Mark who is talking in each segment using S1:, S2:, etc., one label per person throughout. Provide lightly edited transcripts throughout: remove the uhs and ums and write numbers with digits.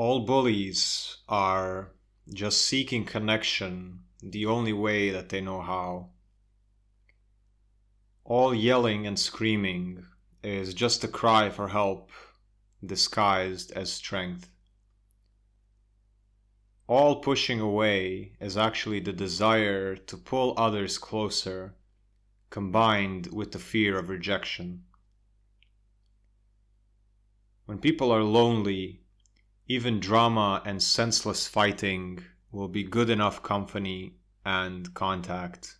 S1: All bullies are just seeking connection the only way that they know how. All yelling and screaming is just a cry for help disguised as strength. All pushing away is actually the desire to pull others closer, combined with the fear of rejection. When people are lonely, even drama and senseless fighting will be good enough company and contact.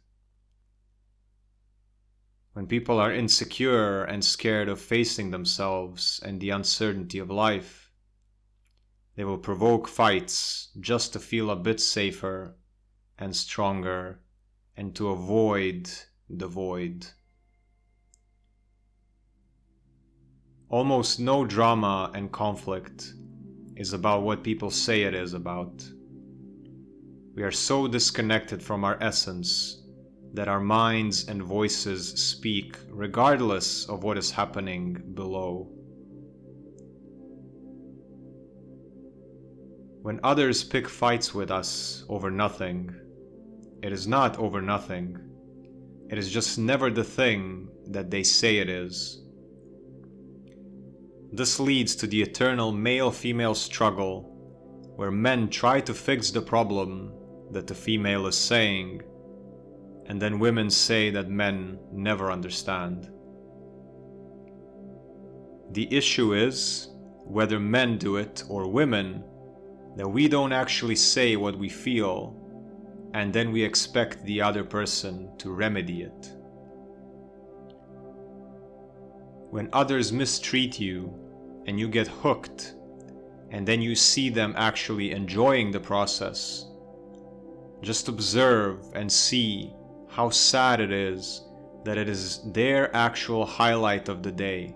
S1: When people are insecure and scared of facing themselves and the uncertainty of life, they will provoke fights just to feel a bit safer and stronger and to avoid the void. Almost no drama and conflict is about what people say it is about. We are so disconnected from our essence that our minds and voices speak regardless of what is happening below. When others pick fights with us over nothing, it is not over nothing. It is just never the thing that they say it is. This leads to the eternal male-female struggle, where men try to fix the problem that the female is saying, and then women say that men never understand. The issue is, whether men do it or women, that we don't actually say what we feel, and then we expect the other person to remedy it. When others mistreat you and you get hooked, and then you see them actually enjoying the process, just observe and see how sad it is that it is their actual highlight of the day.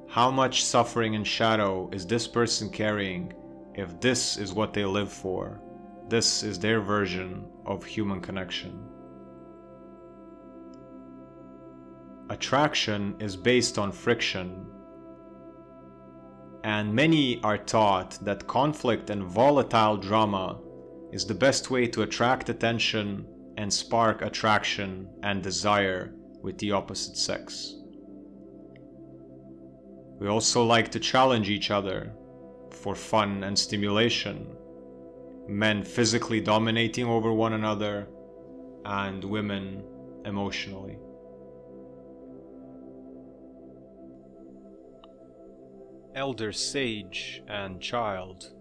S1: How much suffering and shadow is this person carrying if this is what they live for? This is their version of human connection. Attraction is based on friction, and many are taught that conflict and volatile drama is the best way to attract attention and spark attraction and desire with the opposite sex. We also like to challenge each other for fun and stimulation, men physically dominating over one another and women emotionally. Elder sage and child.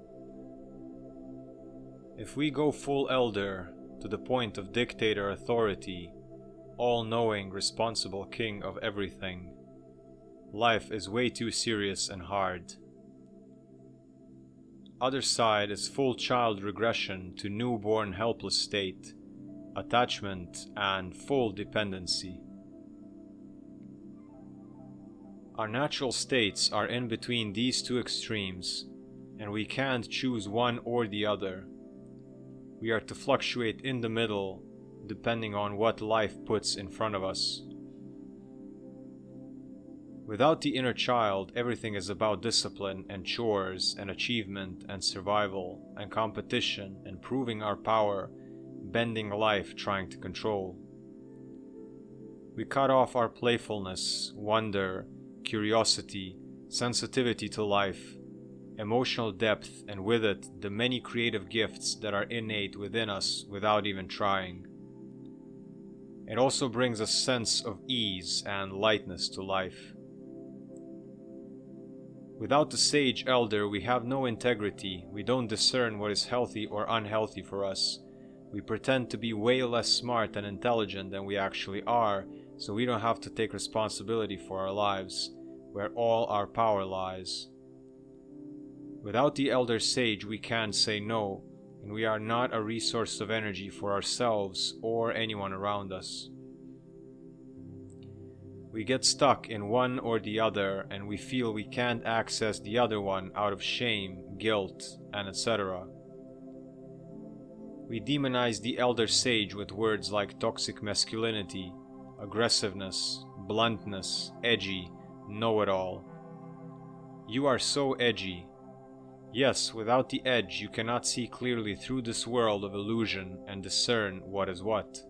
S1: If we go full elder to the point of dictator authority, all-knowing responsible king of everything, life is way too serious and hard. Other side is full child regression to newborn helpless state, attachment and full dependency. Our natural states are in between these two extremes, and we can't choose one or the other. We are to fluctuate in the middle, depending on what life puts in front of us. Without the inner child, everything is about discipline and chores and achievement and survival and competition and proving our power, bending life trying to control. We cut off our playfulness, wonder, curiosity, sensitivity to life, emotional depth, and with it the many creative gifts that are innate within us without even trying. It also brings a sense of ease and lightness to life. Without the sage elder, we have no integrity. We don't discern what is healthy or unhealthy for us. We pretend to be way less smart and intelligent than we actually are, so we don't have to take responsibility for our lives, where all our power lies. Without the elder sage, we can't say no, and we are not a resource of energy for ourselves or anyone around us. We get stuck in one or the other, and we feel we can't access the other one out of shame, guilt, and etc. We demonize the elder sage with words like toxic masculinity, aggressiveness, bluntness, edgy, know-it-all. You are so edgy. Yes, without the edge you cannot see clearly through this world of illusion and discern what is what.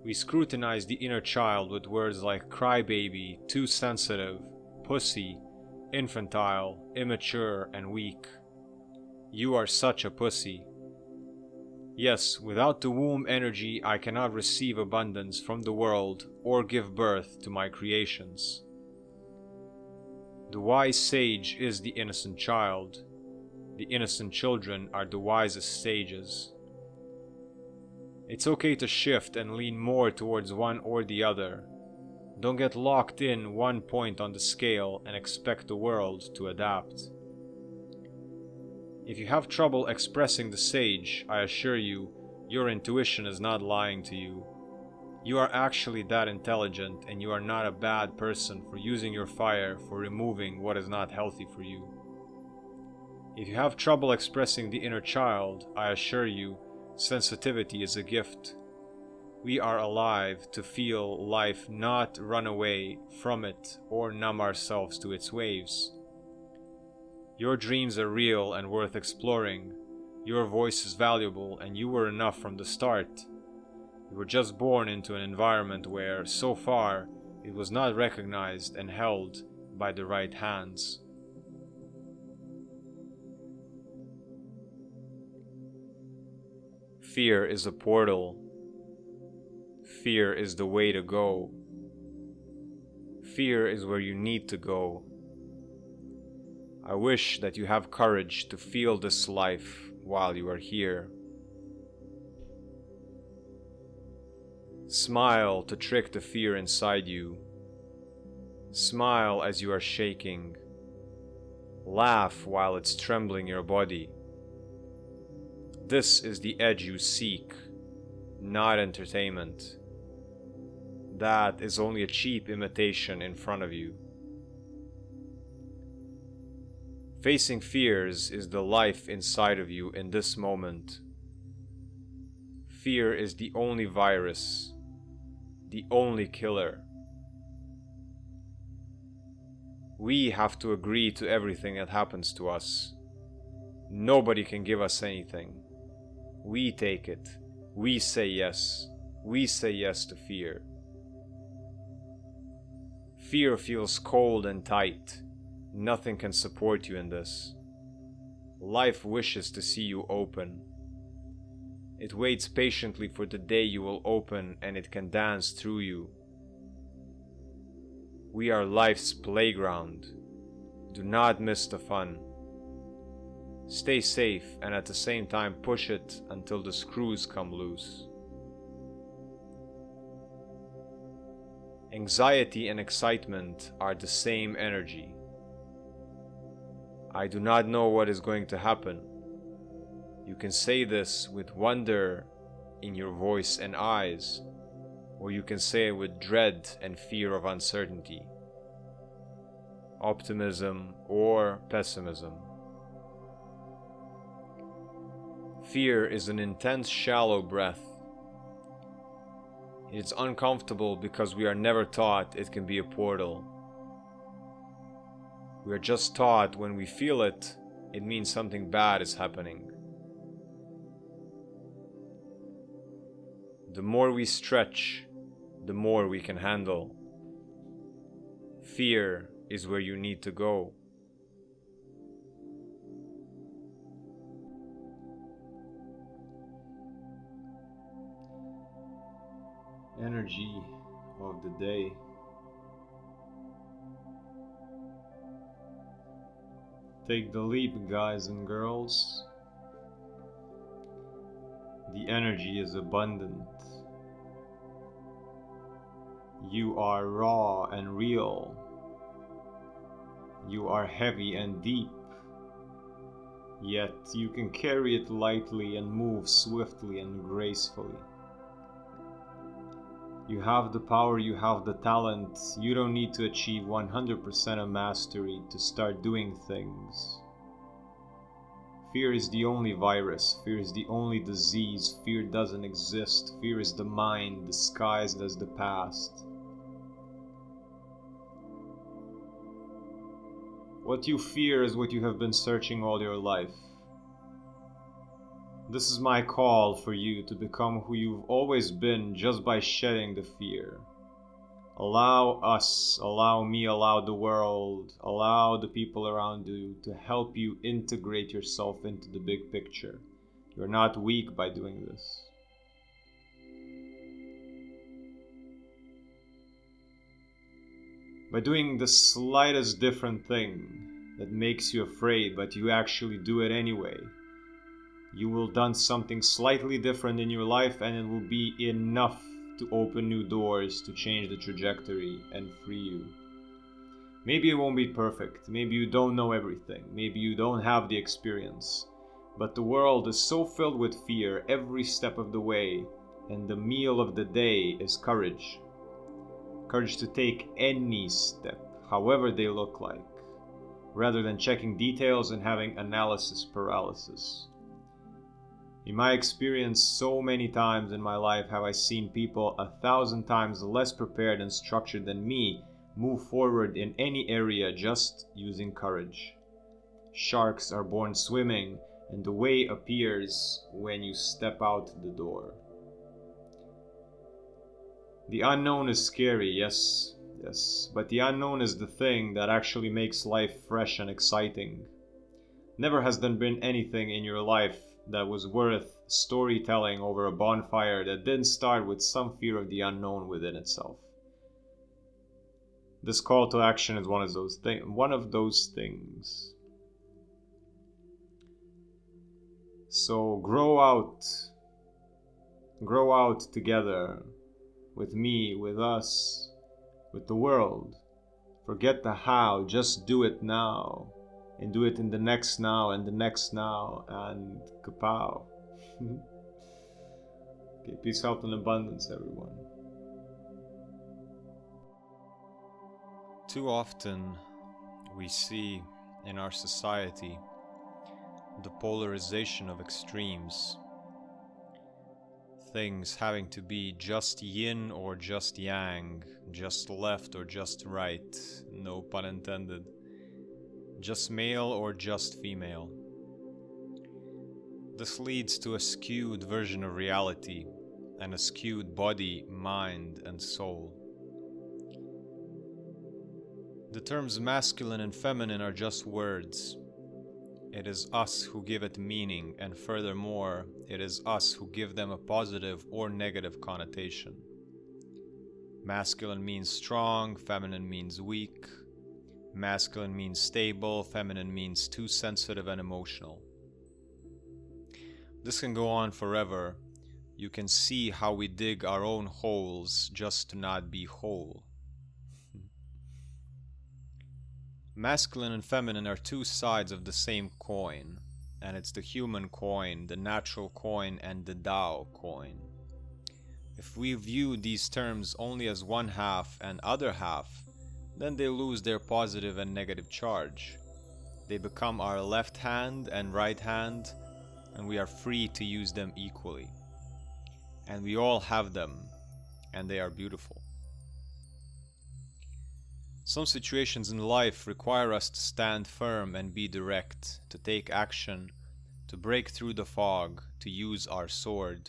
S1: We scrutinize the inner child with words like crybaby, too sensitive, pussy, infantile, immature, and weak. You are such a pussy. Yes, without the womb energy I cannot receive abundance from the world or give birth to my creations. The wise sage is the innocent child. The innocent children are the wisest sages. It's okay to shift and lean more towards one or the other. Don't get locked in one point on the scale and expect the world to adapt. If you have trouble expressing the sage, I assure you, your intuition is not lying to you. You are actually that intelligent, and you are not a bad person for using your fire for removing what is not healthy for you. If you have trouble expressing the inner child, I assure you, sensitivity is a gift. We are alive to feel life, not run away from it or numb ourselves to its waves. Your dreams are real and worth exploring. Your voice is valuable, and you were enough from the start. You were just born into an environment where, so far, it was not recognized and held by the right hands. Fear is a portal. Fear is the way to go. Fear is where you need to go. I wish that you have courage to feel this life while you are here. Smile to trick the fear inside you. Smile as you are shaking. Laugh while it's trembling your body. This is the edge you seek, not entertainment. That is only a cheap imitation in front of you. Facing fears is the life inside of you in this moment. Fear is the only virus, the only killer. We have to agree to everything that happens to us. Nobody can give us anything. We take it. We say yes. We say yes to fear. Fear feels cold and tight. Nothing can support you in this. Life wishes to see you open. It waits patiently for the day you will open and it can dance through you. We are life's playground. Do not miss the fun. Stay safe and at the same time push it until the screws come loose. Anxiety and excitement are the same energy. I do not know what is going to happen. You can say this with wonder in your voice and eyes, or you can say it with dread and fear of uncertainty, optimism or pessimism. Fear is an intense, shallow breath. It's uncomfortable because we are never taught it can be a portal. We are just taught when we feel it, it means something bad is happening. The more we stretch, the more we can handle. Fear is where you need to go. Energy of the day. Take the leap, guys and girls. The energy is abundant. You are raw and real. You are heavy and deep. Yet you can carry it lightly and move swiftly and gracefully. You have the power, you have the talent. You don't need to achieve 100% of mastery to start doing things. Fear is the only virus. Fear is the only disease. Fear doesn't exist. Fear is the mind disguised as the past. What you fear is what you have been searching all your life. This is my call for you to become who you've always been just by shedding the fear. Allow us, allow me, allow the world, allow the people around you to help you integrate yourself into the big picture. You're not weak by doing this. By doing the slightest different thing that makes you afraid, but you actually do it anyway, you will have done something slightly different in your life, and it will be enough to open new doors, to change the trajectory and free you. Maybe it won't be perfect, maybe you don't know everything, maybe you don't have the experience, but the world is so filled with fear every step of the way, and the meal of the day is courage. Courage to take any step, however they look like, rather than checking details and having analysis paralysis. In my experience, so many times in my life have I seen people 1,000 times less prepared and structured than me move forward in any area just using courage. Sharks are born swimming, and the way appears when you step out the door. The unknown is scary, yes, but the unknown is the thing that actually makes life fresh and exciting. Never has there been anything in your life that was worth storytelling over a bonfire that didn't start with some fear of the unknown within itself. This call to action is one of those things. So grow out together, with me, with us, with the world. Forget the how, just do it now. And do it in the next now, and the next now, and kapow. Okay, peace, health, and abundance, everyone. Too often we see in our society the polarization of extremes. Things having to be just yin or just yang, just left or just right, no pun intended, just male or just female. This leads to a skewed version of reality and a skewed body, mind, and soul. The terms masculine and feminine are just words. It is us who give it meaning, and furthermore, it is us who give them a positive or negative connotation. Masculine means strong, feminine means weak. Masculine means stable, feminine means too sensitive and emotional. This can go on forever. You can see how we dig our own holes just to not be whole. Masculine and feminine are two sides of the same coin, and it's the human coin, the natural coin, and the Tao coin. If we view these terms only as one half and other half, then they lose their positive and negative charge. They become our left hand and right hand, and we are free to use them equally. And we all have them, and they are beautiful. Some situations in life require us to stand firm and be direct, to take action, to break through the fog, to use our sword.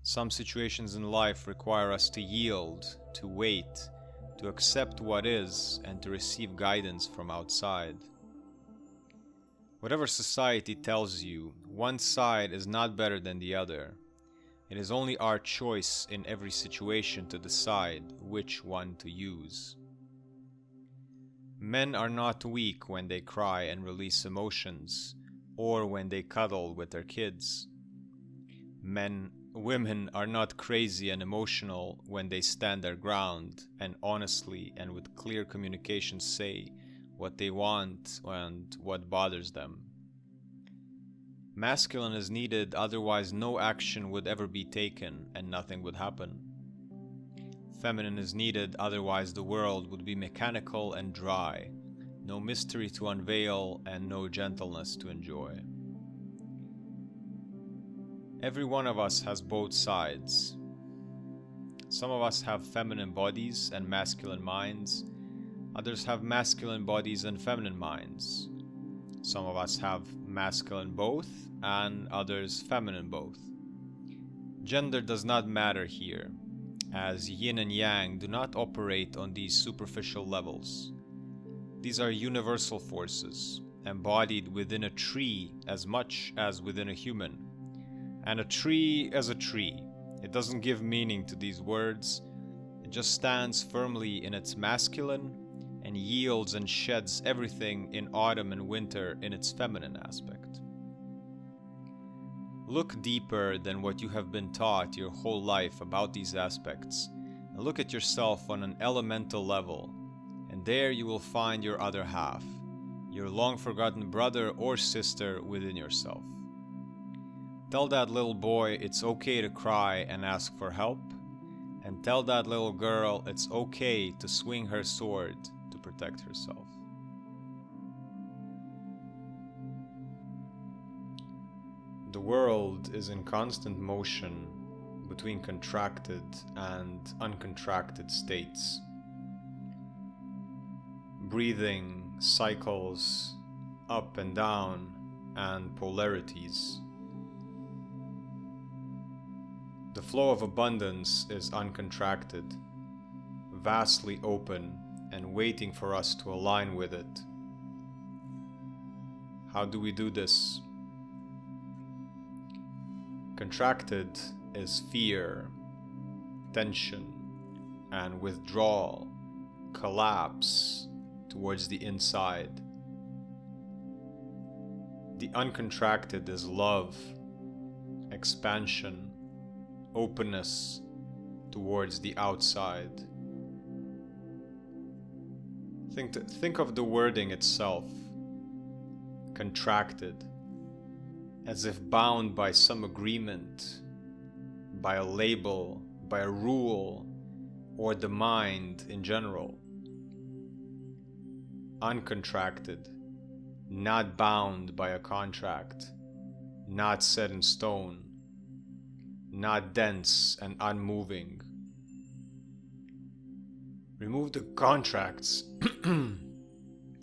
S1: Some situations in life require us to yield, to wait, to accept what is, and to receive guidance from outside. Whatever society tells you, one side is not better than the other. It is only our choice in every situation to decide which one to use. Men are not weak when they cry and release emotions, or when they cuddle with their kids. Women are not crazy and emotional when they stand their ground and honestly and with clear communication say what they want and what bothers them. Masculine is needed, otherwise no action would ever be taken and nothing would happen. Feminine is needed, otherwise the world would be mechanical and dry, no mystery to unveil and no gentleness to enjoy. Every one of us has both sides. Some of us have feminine bodies and masculine minds. Others have masculine bodies and feminine minds. Some of us have masculine both, and others feminine both. Gender does not matter here, as yin and yang do not operate on these superficial levels. These are universal forces, embodied within a tree as much as within a human. And a tree as a tree. It doesn't give meaning to these words. It just stands firmly in its masculine and yields and sheds everything in autumn and winter in its feminine aspect. Look deeper than what you have been taught your whole life about these aspects, and look at yourself on an elemental level, and there you will find your other half, your long-forgotten brother or sister within yourself. Tell that little boy it's okay to cry and ask for help, and tell that little girl it's okay to swing her sword to protect herself. The world is in constant motion between contracted and uncontracted states. Breathing cycles up and down and polarities. The flow of abundance is uncontracted, vastly open and waiting for us to align with it. How do we do this? Contracted is fear, tension, and withdrawal, collapse towards the inside. The uncontracted is love, expansion, openness towards the outside. Think of the wording itself, contracted, as if bound by some agreement, by a label, by a rule, or the mind in general. Uncontracted, not bound by a contract, not set in stone, not dense and unmoving. Remove the contracts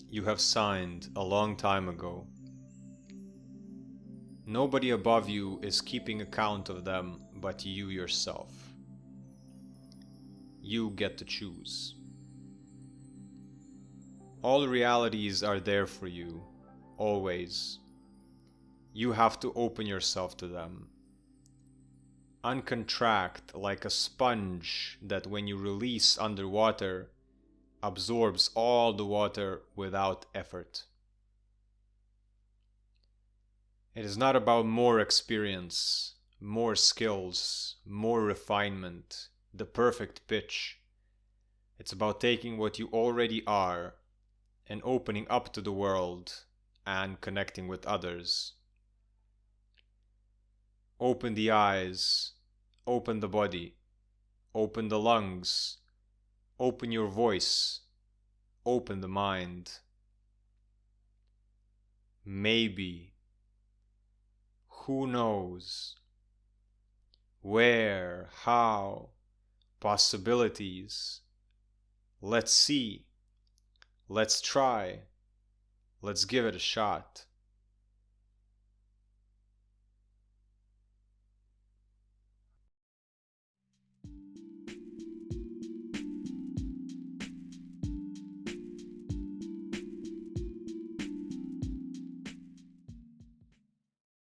S1: you have signed a long time ago. Nobody above you is keeping account of them but you yourself. You get to choose. All realities are there for you, always. You have to open yourself to them. Uncontract like a sponge that when you release underwater, absorbs all the water without effort. It is not about more experience, more skills, more refinement, the perfect pitch. It's about taking what you already are and opening up to the world and connecting with others. Open the eyes, open the body, open the lungs, open your voice, open the mind. Maybe. Who knows? Where? How? Possibilities. Let's see. Let's try. Let's give it a shot.